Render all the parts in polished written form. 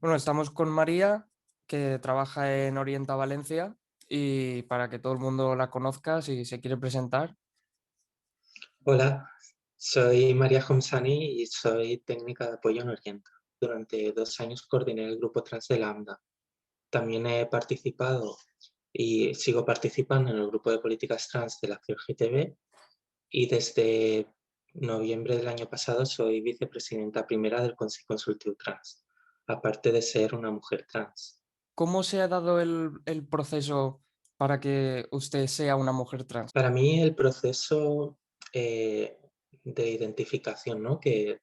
Bueno, estamos con María, que trabaja en Orienta Valencia, y para que todo el mundo la conozca, si se quiere presentar. Hola, soy María Homsani y soy técnica de apoyo en Orienta. Durante 2 años coordiné el grupo trans de Lambda. También he participado y sigo participando en el grupo de políticas trans de la COGTV y desde noviembre del año pasado soy vicepresidenta primera del Consejo Consultivo Trans, aparte de ser una mujer trans. ¿Cómo se ha dado el proceso para que usted sea una mujer trans? Para mí el proceso eh, de identificación, ¿no? que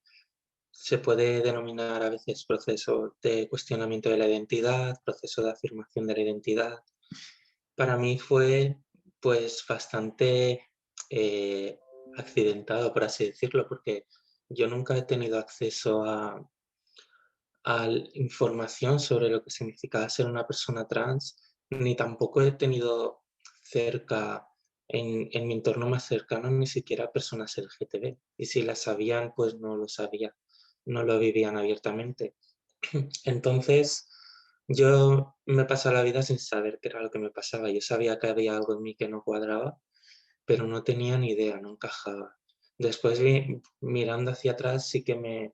se puede denominar a veces proceso de cuestionamiento de la identidad, proceso de afirmación de la identidad. Para mí fue pues bastante eh, accidentado, por así decirlo, porque yo nunca he tenido acceso a información sobre lo que significaba ser una persona trans, ni tampoco he tenido cerca, en mi entorno más cercano, ni siquiera personas LGTB. Y si las sabían, pues no lo sabían, no lo vivían abiertamente. Entonces, yo me pasaba la vida sin saber qué era lo que me pasaba. Yo sabía que había algo en mí que no cuadraba, pero no tenía ni idea, no encajaba. Después mirando hacia atrás sí que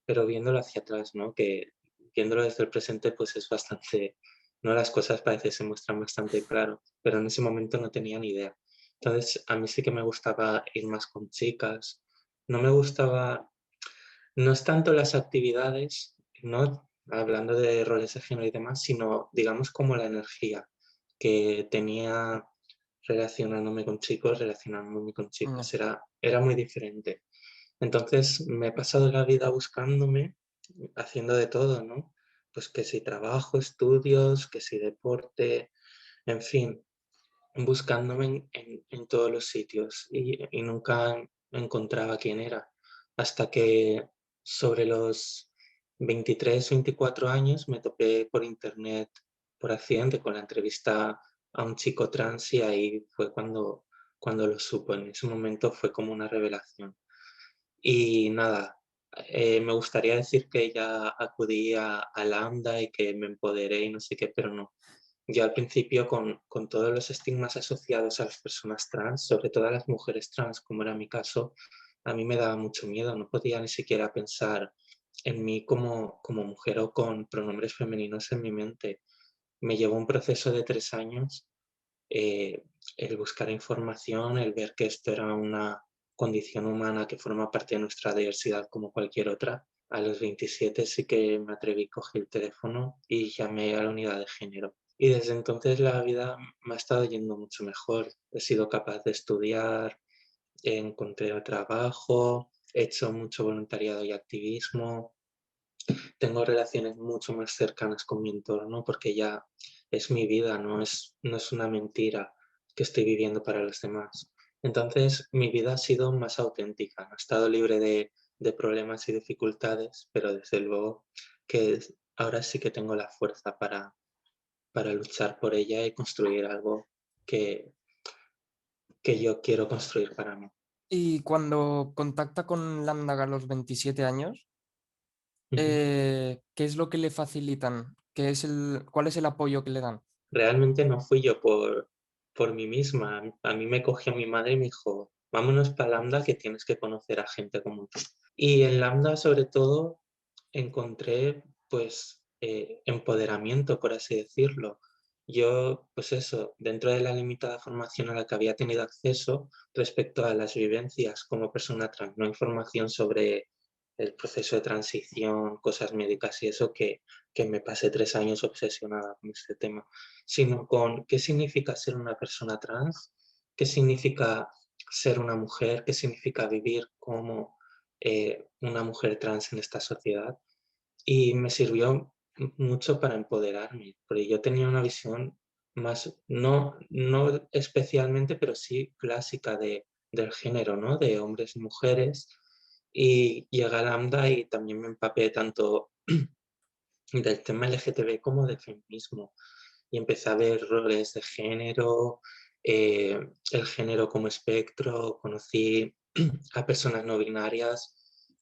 pero viéndolo hacia atrás, ¿no? Que viéndolo desde el presente pues es bastante, ¿no? Las cosas parece se muestran bastante claro, pero en ese momento no tenía ni idea. Entonces a mí sí que me gustaba ir más con chicas, no me gustaba, no es tanto las actividades, no hablando de roles de género y demás, sino digamos como la energía que tenía relacionándome con chicos, relacionándome con chicas, No. era muy diferente. Entonces me he pasado la vida buscándome, haciendo de todo, ¿no? Pues que si trabajo, estudios, que si deporte, en fin, buscándome en todos los sitios y nunca encontraba quién era. Hasta que sobre los 23, 24 años me topé por internet, por accidente, con la entrevista a un chico trans y ahí fue cuando lo supo. En ese momento fue como una revelación. Y nada, me gustaría decir que ya acudí a Lambda y que me empoderé y no sé qué, pero no. Yo al principio con todos los estigmas asociados a las personas trans, sobre todo a las mujeres trans, como era mi caso, a mí me daba mucho miedo, no podía ni siquiera pensar en mí como mujer o con pronombres femeninos en mi mente. Me llevó un proceso de 3 años, eh, el buscar información, el ver que esto era una condición humana que forma parte de nuestra diversidad como cualquier otra. A los 27 sí que me atreví, cogí el teléfono y llamé a la unidad de género. Y desde entonces la vida me ha estado yendo mucho mejor. He sido capaz de estudiar, encontré trabajo, he hecho mucho voluntariado y activismo, tengo relaciones mucho más cercanas con mi entorno porque ya es mi vida, no es una mentira que estoy viviendo para los demás. Entonces, mi vida ha sido más auténtica, ha estado libre de problemas y dificultades, pero desde luego que ahora sí que tengo la fuerza para luchar por ella y construir algo que, que yo quiero construir para mí. Y cuando contacta con Lambda a los 27 años, Ujú. ¿qué es lo que le facilitan? ¿Cuál es el apoyo que le dan? Realmente no fui yo por mí misma. A mí me cogió mi madre y me dijo, vámonos para Lambda que tienes que conocer a gente como tú. Y en Lambda sobre todo encontré pues empoderamiento, por así decirlo. Yo, pues eso, dentro de la limitada formación a la que había tenido acceso respecto a las vivencias como persona trans, no información sobre el proceso de transición, cosas médicas y eso que me pasé 3 años obsesionada con este tema, sino con qué significa ser una persona trans, qué significa ser una mujer, qué significa vivir como una mujer trans en esta sociedad. Y me sirvió mucho para empoderarme, porque yo tenía una visión más, no especialmente, pero sí clásica del género, ¿no? De hombres y mujeres. Y llegué a Lambda y también me empapé tanto del tema LGTB como del feminismo. Y empecé a ver roles de género, el género como espectro, conocí a personas no binarias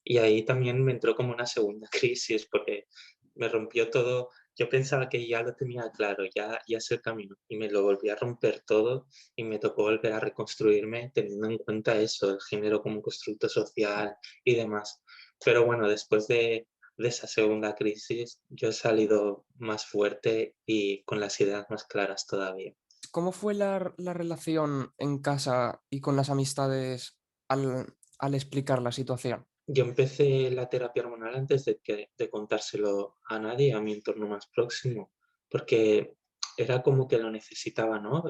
y ahí también me entró como una segunda crisis porque me rompió todo. Yo pensaba que ya lo tenía claro, ya sé el camino, y me lo volví a romper todo y me tocó volver a reconstruirme teniendo en cuenta eso, el género como constructo social y demás. Pero bueno, después de esa segunda crisis, yo he salido más fuerte y con las ideas más claras todavía. ¿Cómo fue la relación en casa y con las amistades al explicar la situación? Yo empecé la terapia hormonal antes de contárselo a nadie, a mi entorno más próximo, porque era como que lo necesitaba, ¿no?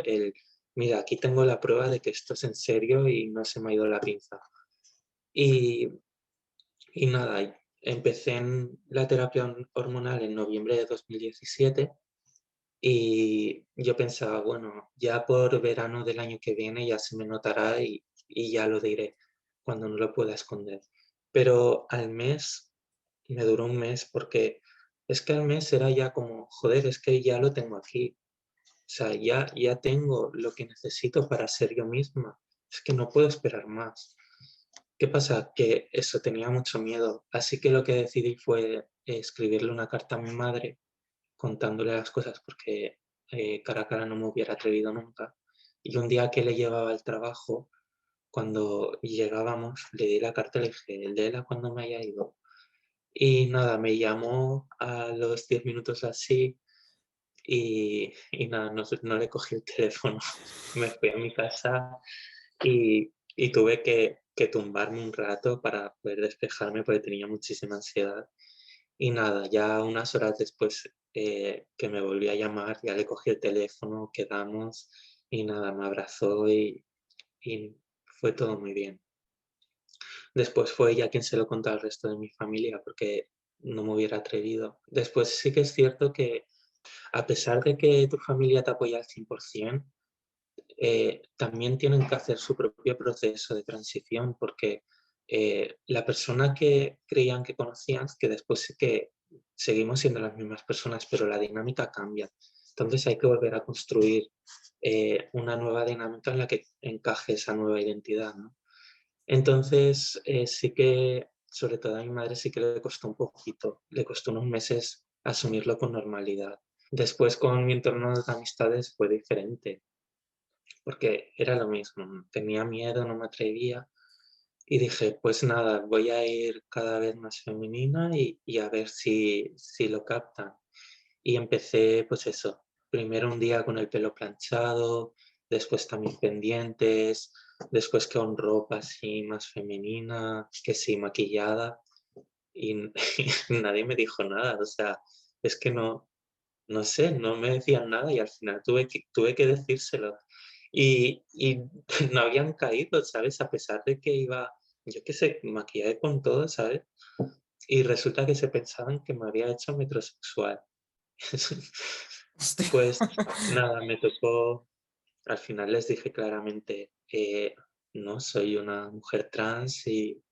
Mira, aquí tengo la prueba de que esto es en serio y no se me ha ido la pinza. Y, y nada, empecé en la terapia hormonal en noviembre de 2017 y yo pensaba, bueno, ya por verano del año que viene ya se me notará y ya lo diré cuando no lo pueda esconder. Pero al mes, me duró un mes porque es que al mes era ya como, joder, es que ya lo tengo aquí. O sea, ya tengo lo que necesito para ser yo misma. Es que no puedo esperar más. ¿Qué pasa? Que eso tenía mucho miedo. Así que lo que decidí fue escribirle una carta a mi madre contándole las cosas porque cara a cara no me hubiera atrevido nunca. Y un día que le llevaba al trabajo, cuando llegábamos, le di la carta y le dije, léela cuando me haya ido. Y nada, me llamó a los 10 minutos así y nada, no le cogí el teléfono. Me fui a mi casa y tuve que tumbarme un rato para poder despejarme porque tenía muchísima ansiedad. Y nada, ya unas horas después que me volví a llamar, ya le cogí el teléfono, quedamos y nada, me abrazó y fue todo muy bien. Después fue ella quien se lo contó al resto de mi familia porque no me hubiera atrevido. Después sí que es cierto que a pesar de que tu familia te apoya al 100%, también tienen que hacer su propio proceso de transición porque la persona que creían que conocían, que después sí que seguimos siendo las mismas personas, pero la dinámica cambia. Entonces hay que volver a construir una nueva dinámica en la que encaje esa nueva identidad, ¿no? Entonces sí que, sobre todo a mi madre, sí que le costó un poquito, le costó unos meses asumirlo con normalidad. Después con mi entorno de amistades fue diferente porque era lo mismo, tenía miedo, no me atrevía y dije, pues nada, voy a ir cada vez más femenina y a ver si lo captan. Y empecé, pues eso, primero un día con el pelo planchado, después también pendientes, después con ropa así más femenina, que sí, maquillada, y, y nadie me dijo nada, o sea, es que no sé, no me decían nada y al final tuve que decírselo. Y no habían caído, ¿sabes? A pesar de que iba, yo qué sé, maquillada con todo, ¿sabes? Y resulta que se pensaban que me había hecho metrosexual. Hostia. Pues nada, me tocó, al final les dije claramente, no, soy una mujer trans y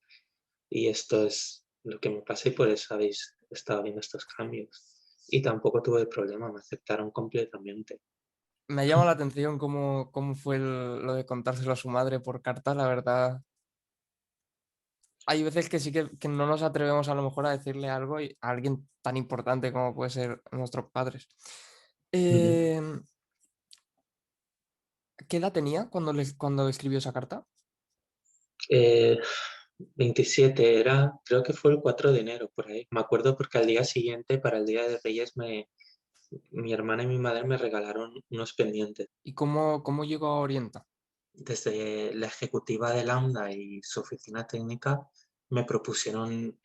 esto es lo que me pasa y por eso habéis estado viendo estos cambios. Y tampoco tuve problema, me aceptaron completamente. Me llama la atención cómo fue lo de contárselo a su madre por carta, la verdad. Hay veces que sí que no nos atrevemos a lo mejor a decirle algo a alguien tan importante como puede ser nuestros padres. Ujú. Em, ¿Qué edad tenía cuando escribió esa carta? Eh, 27 era, creo que fue el 4 de enero, por ahí. Me acuerdo porque al día siguiente, para el Día de Reyes, mi hermana y mi madre me regalaron unos pendientes. ¿Y cómo llegó a Orienta? Desde la ejecutiva de Lambda y su oficina técnica me propusieron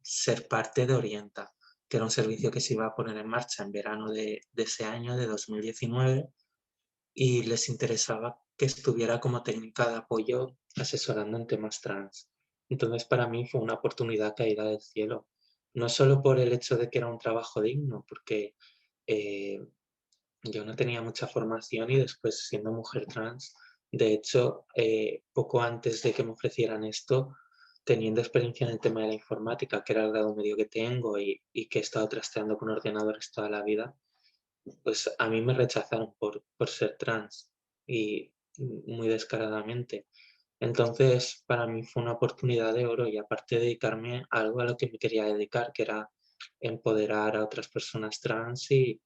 ser parte de Orienta, que era un servicio que se iba a poner en marcha en verano de ese año, de 2019, y les interesaba que estuviera como técnica de apoyo asesorando en temas trans. Entonces para mí fue una oportunidad caída del cielo, no solo por el hecho de que era un trabajo digno, porque eh, yo no tenía mucha formación y después siendo mujer trans, de hecho, poco antes de que me ofrecieran esto, teniendo experiencia en el tema de la informática, que era el grado medio que tengo y que he estado trasteando con ordenadores toda la vida, pues a mí me rechazaron por ser trans y muy descaradamente. Entonces, para mí fue una oportunidad de oro y aparte de dedicarme a algo a lo que me quería dedicar, que era empoderar a otras personas trans y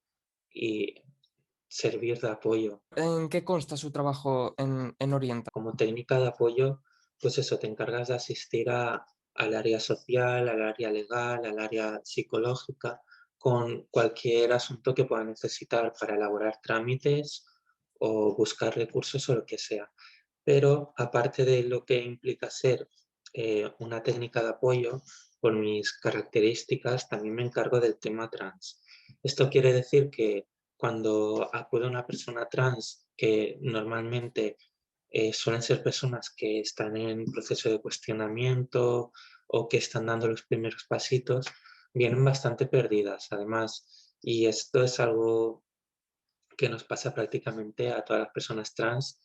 servir de apoyo. ¿En qué consta su trabajo en Orienta? Como técnica de apoyo, pues eso, te encargas de asistir al área social, al área legal, al área psicológica, con cualquier asunto que pueda necesitar para elaborar trámites o buscar recursos o lo que sea. Pero aparte de lo que implica ser una técnica de apoyo, por mis características, también me encargo del tema trans. Esto quiere decir que cuando acude una persona trans, que normalmente suelen ser personas que están en proceso de cuestionamiento o que están dando los primeros pasitos, vienen bastante perdidas, además. Y esto es algo que nos pasa prácticamente a todas las personas trans.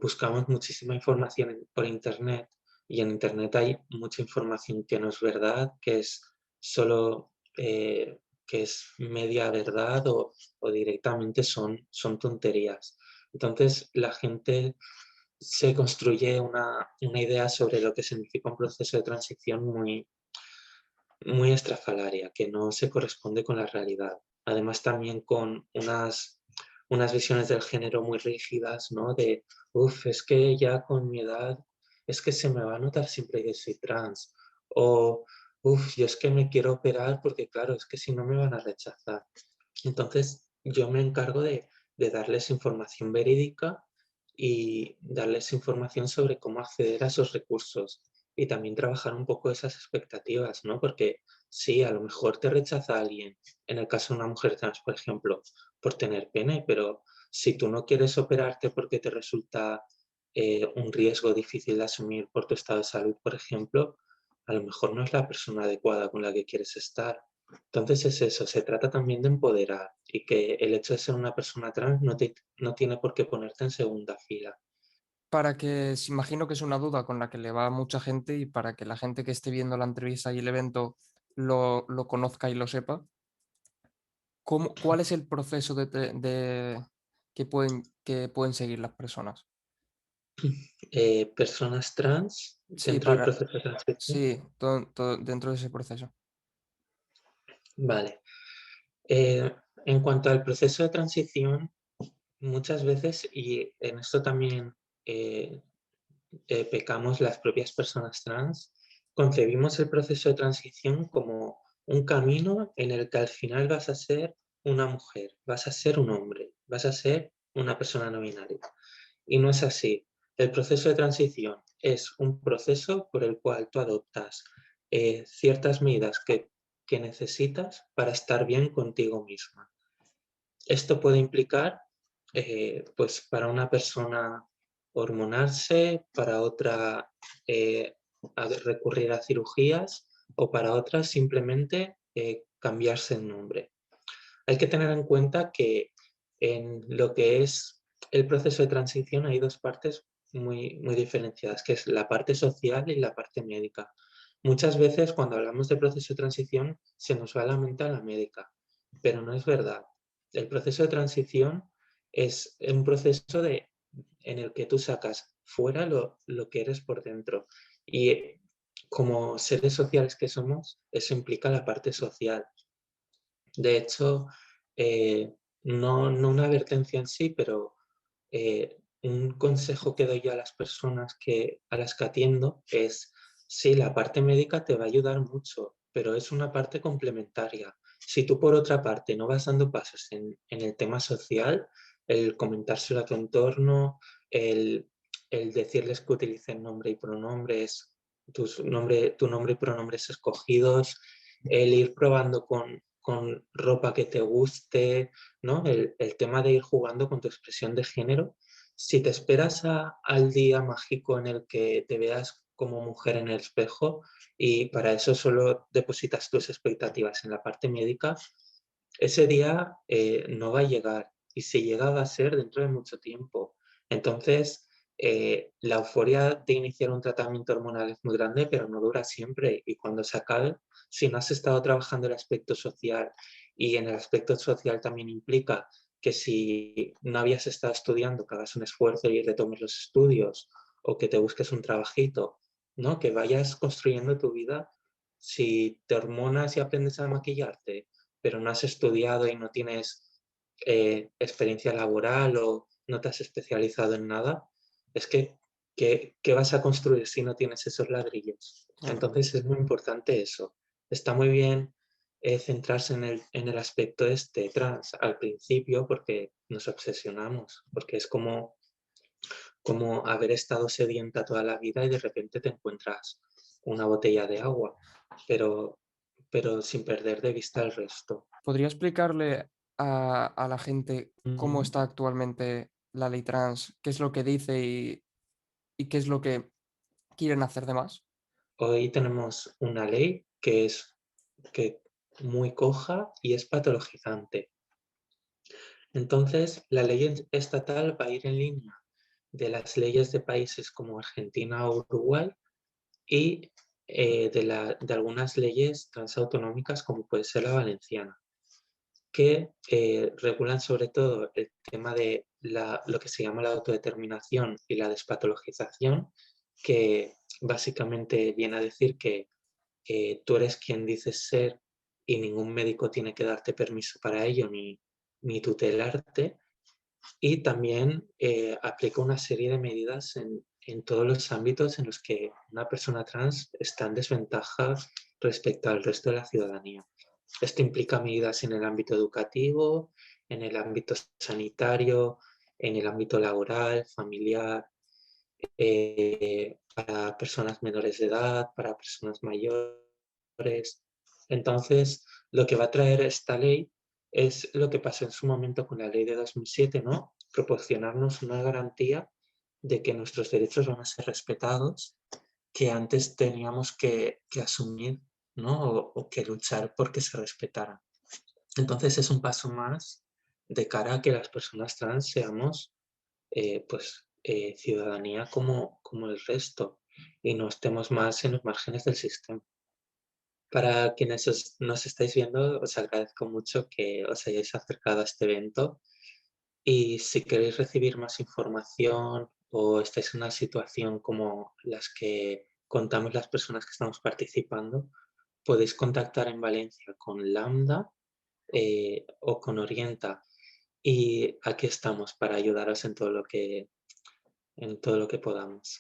Buscamos muchísima información por Internet y en Internet hay mucha información que no es verdad, que es solo que es media verdad o directamente son tonterías. Entonces la gente se construye una idea sobre lo que significa un proceso de transición muy estrafalaria, que no se corresponde con la realidad. Además, también con unas visiones del género muy rígidas, ¿no? De, uff, es que ya con mi edad, es que se me va a notar siempre que soy trans. O, uff, yo es que me quiero operar porque, claro, es que si no me van a rechazar. Entonces, yo me encargo de darles información verídica y darles información sobre cómo acceder a esos recursos y también trabajar un poco esas expectativas, ¿no? Porque sí, a lo mejor te rechaza alguien, en el caso de una mujer trans, por ejemplo, por tener pene, pero si tú no quieres operarte porque te resulta un riesgo difícil de asumir por tu estado de salud, por ejemplo, a lo mejor no es la persona adecuada con la que quieres estar. Entonces es eso, se trata también de empoderar y que el hecho de ser una persona trans no tiene por qué ponerte en segunda fila. Para que, imagino que es una duda con la que le va mucha gente y para que la gente que esté viendo la entrevista y el evento lo conozca y lo sepa, ¿cuál es el proceso que pueden seguir las personas? Personas trans Sí, dentro del proceso de transición. sí, dentro de ese proceso. Vale. En cuanto al proceso de transición, muchas veces, y en esto también eh, pecamos las propias personas trans, concebimos el proceso de transición como un camino en el que al final vas a ser una mujer, vas a ser un hombre, vas a ser una persona no binaria. Y no es así. El proceso de transición es un proceso por el cual tú adoptas ciertas medidas que necesitas para estar bien contigo misma. Esto puede implicar, pues para una persona hormonarse, para otra recurrir a cirugías o para otra simplemente cambiarse el nombre. Hay que tener en cuenta que en lo que es el proceso de transición hay dos partes muy diferenciadas, que es la parte social y la parte médica. Muchas veces cuando hablamos de proceso de transición se nos va a la mente a la médica, pero no es verdad. El proceso de transición es un proceso en el que tú sacas fuera lo que eres por dentro. Y como seres sociales que somos, eso implica la parte social. De hecho, no una advertencia en sí, pero un consejo que doy yo a las personas a las que atiendo es, sí, la parte médica te va a ayudar mucho, pero es una parte complementaria. Si tú por otra parte no vas dando pasos en el tema social, el comentárselo a tu entorno, el decirles que utilicen nombre y pronombres, tu nombre y pronombres escogidos, el ir probando con ropa que te guste, ¿no? El tema de ir jugando con tu expresión de género. Si te esperas al día mágico en el que te veas como mujer en el espejo y para eso solo depositas tus expectativas en la parte médica, ese día no va a llegar y si llega va a ser dentro de mucho tiempo. Entonces, la euforia de iniciar un tratamiento hormonal es muy grande, pero no dura siempre y cuando se acabe, si no has estado trabajando el aspecto social y en el aspecto social también implica que si no habías estado estudiando, que hagas un esfuerzo y retomes los estudios o que te busques un trabajito, ¿no? Que vayas construyendo tu vida si te hormonas y aprendes a maquillarte, pero no has estudiado y no tienes experiencia laboral o no te has especializado en nada, es que, ¿qué vas a construir si no tienes esos ladrillos? Claro. Entonces es muy importante eso. Está muy bien centrarse en el aspecto este trans al principio porque nos obsesionamos, porque es como haber estado sedienta toda la vida y de repente te encuentras una botella de agua, pero, pero sin perder de vista el resto. ¿Podría explicarle a la gente cómo Ujú. está actualmente la ley trans? ¿Qué es lo que dice y qué es lo que quieren hacer de más? Hoy tenemos una ley que es que muy coja y es patologizante. Entonces, la ley estatal va a ir en línea de las leyes de países como Argentina o Uruguay y de algunas leyes transautonómicas como puede ser la valenciana, que regulan sobre todo el tema de lo que se llama la autodeterminación y la despatologización, que básicamente viene a decir que tú eres quien dices ser y ningún médico tiene que darte permiso para ello ni tutelarte. Y también aplica una serie de medidas en todos los ámbitos en los que una persona trans está en desventaja respecto al resto de la ciudadanía. Esto implica medidas en el ámbito educativo, en el ámbito sanitario, en el ámbito laboral, familiar, para personas menores de edad, para personas mayores. Entonces, lo que va a traer esta ley es lo que pasó en su momento con la ley de 2007, ¿no? Proporcionarnos una garantía de que nuestros derechos van a ser respetados, que antes teníamos que asumir, ¿no? O que luchar porque se respetaran. Entonces es un paso más de cara a que las personas trans seamos ciudadanía como el resto y no estemos más en los márgenes del sistema. Para quienes nos estáis viendo, os agradezco mucho que os hayáis acercado a este evento y si queréis recibir más información o estáis en una situación como las que contamos las personas que estamos participando, podéis contactar en Valencia con Lambda o con Orienta y aquí estamos para ayudaros en todo lo que podamos.